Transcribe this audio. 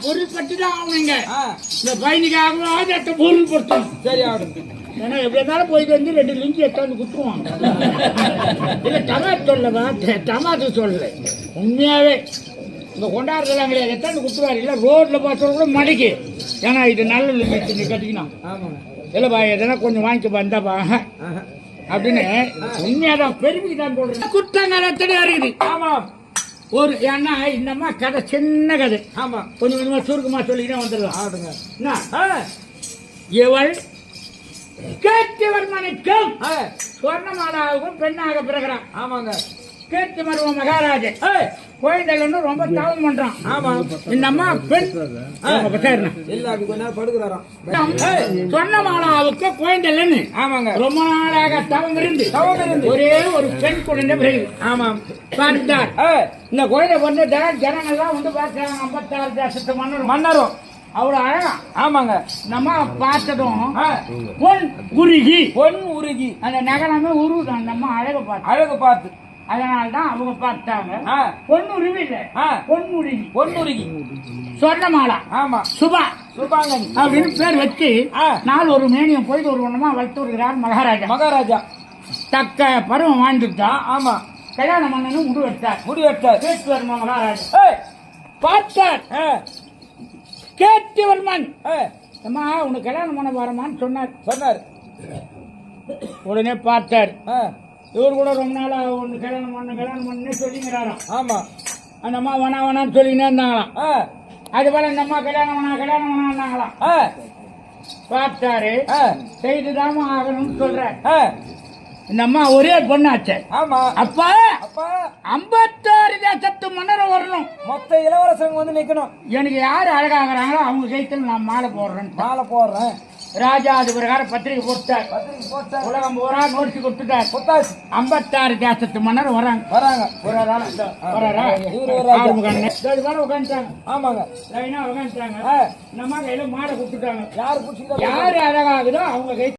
பொருள்பட்டுதான் ஆகணுங்க. இந்த பயணிக்காக பொருள்படுத்தணும். சரி ஆகணும். ஏன்னா எப்படி இருந்தாலும் போயிட்டு வந்து 2 லிங்கி எத்தாந்து குத்துவாங்க. இல்ல டமாட்டு சொல்லவா, டமாட்டு சொல்லல, உண்மையாவே இந்த கொண்டாடுறதுலாம் கிடையாது. எத்தாந்து குத்துவாரு. இல்ல ரோட்ல பார்த்தா கூட மடிக்கு. ஏன்னா இது நல்ல லிங்கி கட்டிக்கணும். இல்லப்பா எதனா கொஞ்சம் வாங்கிக்கப்பா இந்தாப்பா அப்படின்னு உண்மையாதான் பெருமைக்கு தான் சொல்றேன். குற்றங்காலத்தோட இருக்குது. ஆமா ஒரு ஏன்னா இந்தம்மா கதை சின்ன கதை. ஆமா கொஞ்சம் கொஞ்சமா சுருக்கமா சொல்லிக்கிட்டே வந்துடலாம். இவள் கேத்திவர்மனுக்கும் சொர்ணமாலாவுக்கும் பெண்ணாக பிறகுறான். ஆமாங்க. கேத்திவர்ம மகாராஜன் கோயந்தல் ரொம்ப தவம் பண்றான். ஆமா இந்த அம்மா பெண் சொர்ணமாலாவுக்கு கோயந்தல். ஆமாங்க. ரொம்ப நாளாக தவம் இருந்து ஒரே ஒரு பெண் குழந்தை பிறகு. ஆமா பார்த்தார். இந்த குழந்தை வந்து ஜனங்கள்லாம் வந்து பார்த்தாங்க. 56 தேசத்து மன்னரும் அவ்வளவு அழகா. ஆமாங்க. நம்ம பார்த்ததும் பொன் உருகி அந்த நகரமே உருகுதான். நம்ம அழகு பார்த்து அதனால்தான் அவங்க பார்த்தாங்க. பொன்னுருவி இல்ல, பொன்னுருகி சொர்ணமாலா. ஆமா சுபாங்கன் அப்படின்னு பேர் வச்சு நாள் ஒரு மேனியம் போயிட்டு ஒரு ஒண்ணுமா வளர்த்து வருகிறார் மகாராஜா. தக்க பருவம் வாழ்ந்துட்டா. ஆமா கல்யாணம் பண்ணணும் முடி வச்சார். கேத்துவர்ம மகாராஜா பார்த்தார். கேத்துவர்மன் அம்மா உனக்கு கல்யாணம் பண்ண வரமான்னு சொன்னார். உடனே பார்த்தார். இவர் கூட ரொம்ப நாளா ஒண்ணு கல்யாணம் பண்ணு சொல்லிங்கிறாராம். ஆமா அந்த அம்மா வேணான்னு சொல்லினே இருந்தாங்களாம். அது போல இந்த அம்மா கல்யாணம் பண்ணாங்களாம். பார்த்தாரு. செய்துதாம ஆகணும்னு சொல்ற. இந்த அம்மா ஒரே பொண்ணாச்சு. ஆமா அப்பா 56 தேசத்து மன்னரை வரணும். மொத்த இளவரசங்க வந்து நிக்கணும். எனக்கு யாரு அழகாகிறாங்களோ அவங்க கைத்துல நான் மாலை போடுறேன். ராஜா அது பிரகாரம் பத்திரிகை போட்டார். உலகம் பூரா நோட்டீஸ் கொடுத்துட்டார். 56 தேசத்து மன்னர் வராங்க. உட்காந்துட்டாங்க. ஆமாங்க உட்காந்துட்டாங்க. நம்ம கையில மாலை கொடுத்துட்டாங்க. யாரு அழகாகுதோ அவங்க கை